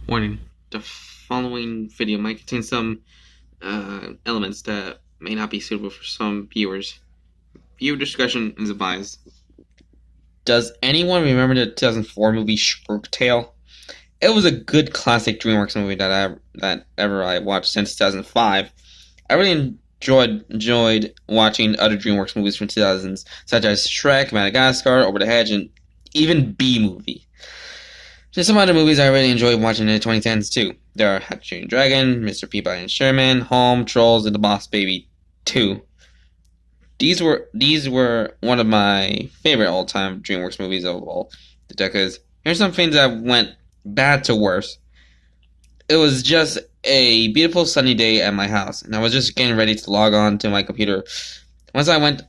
Warning: the following video might contain some elements that may not be suitable for some viewers. Viewer discretion is advised. Does anyone remember the 2004 movie Shark Tale? It was a good classic DreamWorks movie that I watched since 2005. I really enjoyed watching other DreamWorks movies from 2000s, such as Shrek, Madagascar, Over the Hedge, and even B Movie. There's some other movies I really enjoyed watching in the 2010s too. There are How to Train Your Dragon, Mr. Peabody and Sherman, Home, Trolls, and The Boss Baby 2. These were one of my favorite all-time DreamWorks movies of all the decades. Here's some things that went bad to worse. It was just a beautiful sunny day at my house, and I was just getting ready to log on to my computer. Once I went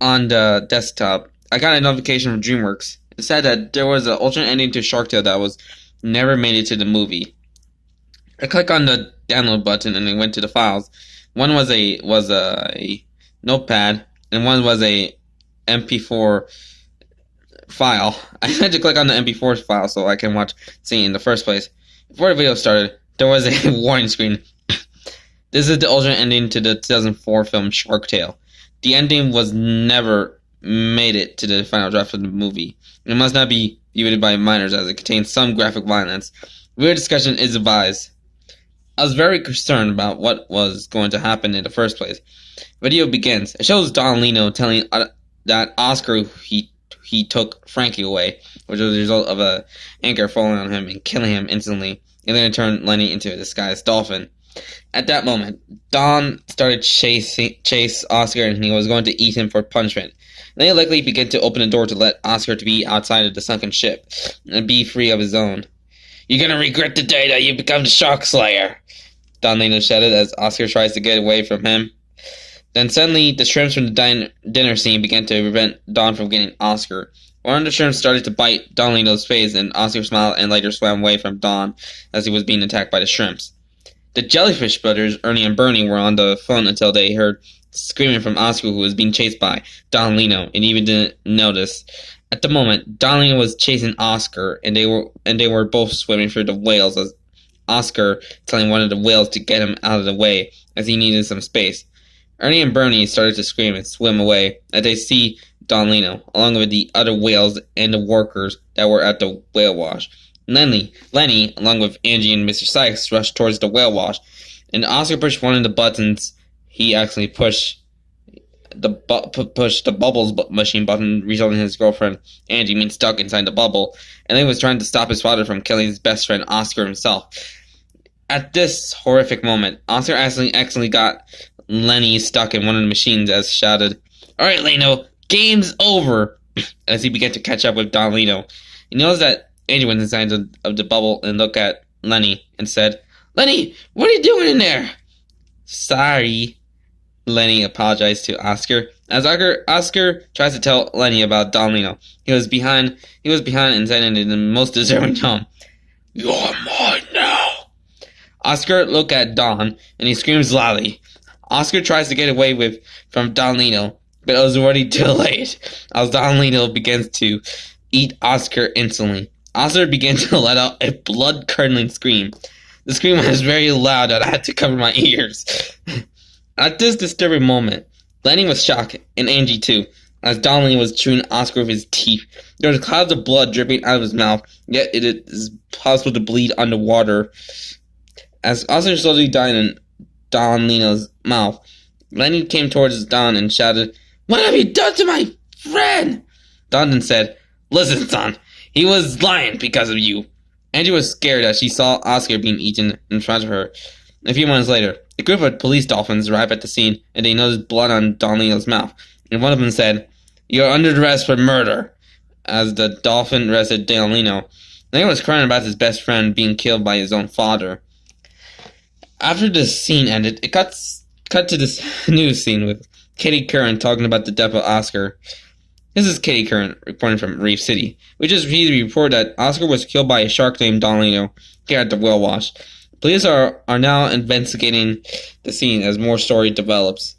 on the desktop, I got a notification from DreamWorks. It said that there was an alternate ending to Shark Tale that was never made it to the movie. I clicked on the download button and it went to the files. One was a notepad and one was a MP4 file. I had to click on the MP4 file so I can watch scene in the first place. Before the video started, there was a warning screen. This is the alternate ending to the 2004 film Shark Tale. The ending was never made it to the final draft of the movie. It must not be viewed by minors as it contains some graphic violence. Viewer discussion is advised. I was very concerned about what was going to happen in the first place. Video begins. It shows Don Lino telling that Oscar he took Frankie away, which was the result of a anchor falling on him and killing him instantly, and then it turned Lenny into a disguised dolphin. At that moment, Don started chase Oscar, and he was going to eat him for punishment. Lenny likely began to open the door to let Oscar to be outside of the sunken ship and be free of his own. "You're gonna regret the day that you become the Shark Slayer," Don Lino shouted as Oscar tries to get away from him. Then suddenly, the shrimps from the dinner scene began to prevent Don from getting Oscar. One of the shrimps started to bite Don Lino's face, and Oscar smiled and later swam away from Don as he was being attacked by the shrimps. The Jellyfish brothers, Ernie and Bernie, were on the phone until they heard screaming from Oscar, who was being chased by Don Lino, and even didn't notice. At the moment, Don Lino was chasing Oscar, and they were both swimming through the whales, as Oscar telling one of the whales to get him out of the way, as he needed some space. Ernie and Bernie started to scream and swim away as they see Don Lino, along with the other whales and the workers that were at the whale wash. Lenny, along with Angie and Mr. Sykes, rushed towards the whale wash, and Oscar pushed one of the buttons. He actually pushed the bubbles machine button, resulting in his girlfriend Angie being stuck inside the bubble, and he was trying to stop his father from killing his best friend Oscar himself. At this horrific moment, Oscar accidentally got Lenny stuck in one of the machines as shouted, "Alright, Lino, game's over," as he began to catch up with Don Lino. He noticed that Angie went inside of the bubble and looked at Lenny and said, "Lenny, what are you doing in there?" "Sorry," Lenny apologized to Oscar. As Oscar tries to tell Lenny about Don Lino, he was behind and said in the most deserving tone, "You're mine now." Oscar looked at Don and he screams loudly. Oscar tries to get away from Don Lino, but it was already too late, as Don Lino begins to eat Oscar instantly. Oscar began to let out a blood-curdling scream. The scream was very loud and I had to cover my ears. At this disturbing moment, Lenny was shocked, and Angie too, as Don Lino was chewing Oscar with his teeth. There was clouds of blood dripping out of his mouth, yet it is possible to bleed underwater. As Oscar slowly died in Don Lino's mouth, Lenny came towards Don and shouted, "What have you done to my friend?" Don then said, "Listen, son, he was lying because of you." Angie was scared as she saw Oscar being eaten in front of her. A few moments later, a group of police dolphins arrived at the scene, and they noticed blood on Don Lino's mouth, and one of them said, "You're under arrest for murder," as the dolphin arrested Don Lino. Lino was crying about his best friend being killed by his own father. After the scene ended, it cut to this news scene with Katie Curran talking about the death of Oscar. This is Katie Curran reporting from Reef City. We just received a report that Oscar was killed by a shark named Don Lino here at the whale wash. Police are now investigating the scene as more story develops.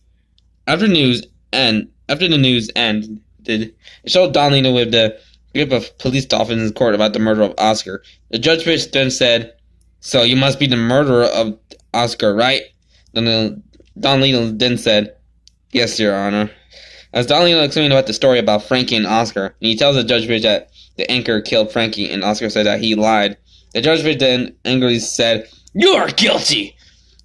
After the news ended, it showed Don Lino with the group of police dolphins in court about the murder of Oscar. The judge then said, So you must be the murderer of Oscar, right? Don Lino then said, yes, Your Honor. As Don Lino explained about the story about Frankie and Oscar, and he tells the judge that the anchor killed Frankie, and Oscar said that he lied. The judge then angrily said, you are guilty!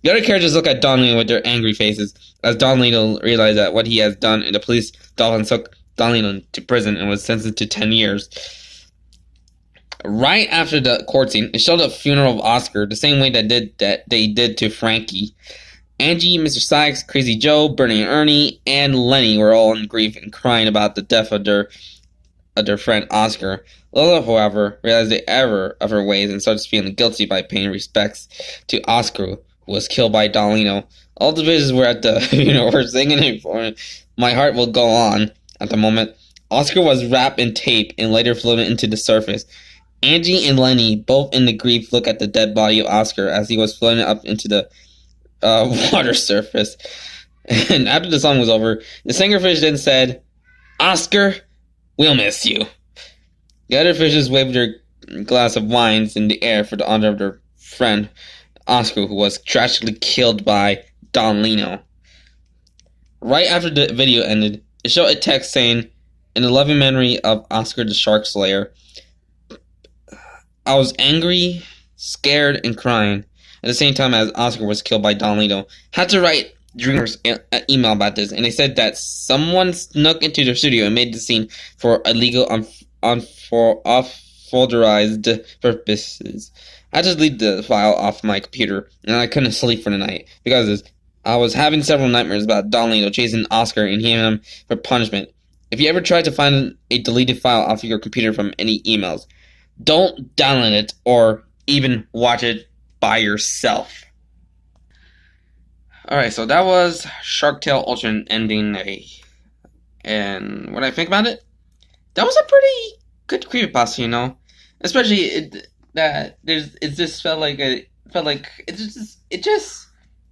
The other characters look at Don Lino with their angry faces, as Don Lino realized that what he has done, and the police dolphins took Don Lino to prison and was sentenced to 10 years. Right after the court scene, it showed a funeral of Oscar, the same way that they did to Frankie. Angie, Mr. Sykes, Crazy Joe, Bernie and Ernie, and Lenny were all in grief and crying about the death of their friend Oscar. Lola, however, realized the error of her ways and started feeling guilty by paying respects to Oscar, who was killed by Don Lino. All the visitors were at the funeral were singing it for My Heart Will Go On. At the moment, Oscar was wrapped in tape and later floated into the surface. Angie and Lenny, both in the grief, look at the dead body of Oscar as he was floating up into the water surface. And after the song was over, the singerfish then said, Oscar, we'll miss you. The other fishes waved their glass of wines in the air for the honor of their friend, Oscar, who was tragically killed by Don Lino. Right after the video ended, it showed a text saying, in the loving memory of Oscar the Shark Slayer, I was angry, scared, and crying at the same time as Oscar was killed by Don Lino. Had to write Dreamers an email about this, and they said that someone snuck into their studio and made the scene for illegal off-folderized purposes. I just deleted the file off my computer, and I couldn't sleep for the night because of this. I was having several nightmares about Don Lino chasing Oscar and hitting him for punishment. If you ever try to find a deleted file off of your computer from any emails, don't download it or even watch it by yourself. Alright, so that was Shark Tale Ultra Ending A. And what I think about it, that was a pretty good creepypasta, you know? Especially it just felt like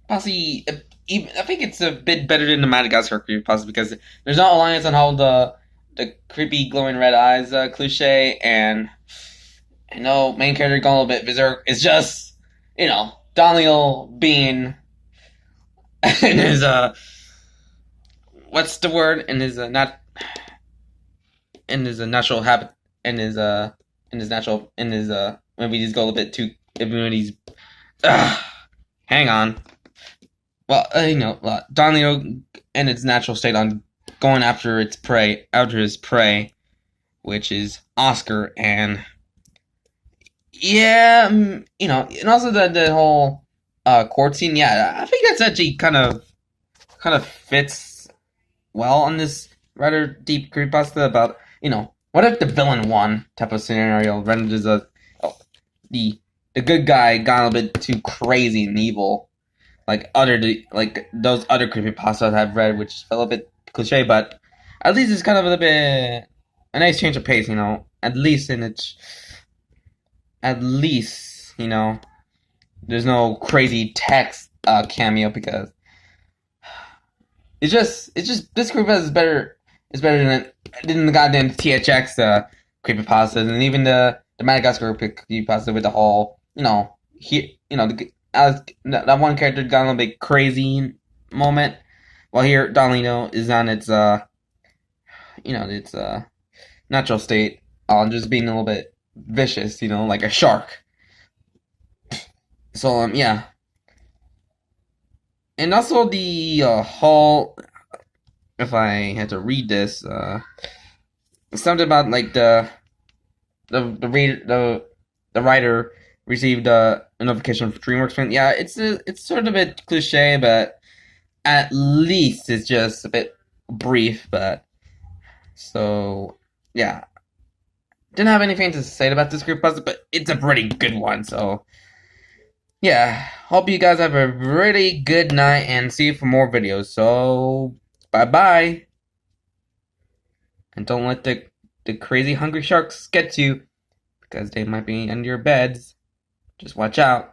possibly even I think it's a bit better than the Madagascar creepypasta because there's not reliance on how the creepy glowing red eyes cliche, and I know main character going a little bit berserk. It's just, you know, Don Lino being in his what's the word, in his not in his natural habit, in his maybe he's go a little bit too, when he's hang on. Well, Don Lino in its natural state on going after his prey, which is Oscar, and yeah, and also the whole court scene. Yeah, I think that's actually kind of fits well on this rather deep creepypasta about, what if the villain won type of scenario, rendered as the good guy got a little bit too crazy and evil, like those other creepypastas I've read, which felt a bit cliche, but at least it's kind of a little bit a nice change of pace, At least there's no crazy text cameo, because it's just this creepypasta is better. It's better than the goddamn THX creepypastas, and even the Madagascar creepypasta with the whole that one character got a little bit crazy moment. While here, Don Lino is on its natural state, just being a little bit vicious, like a shark. So yeah, and also the whole. If I had to read this, something about like the writer received a notification from DreamWorks. Yeah, it's sort of a bit cliche, but at least it's just a bit brief. But so yeah, didn't have anything to say about this creepypasta, but it's a pretty good one. So yeah, hope you guys have a really good night, and see you for more videos. So bye-bye. And don't let the crazy hungry sharks get you, because they might be under your beds. Just watch out.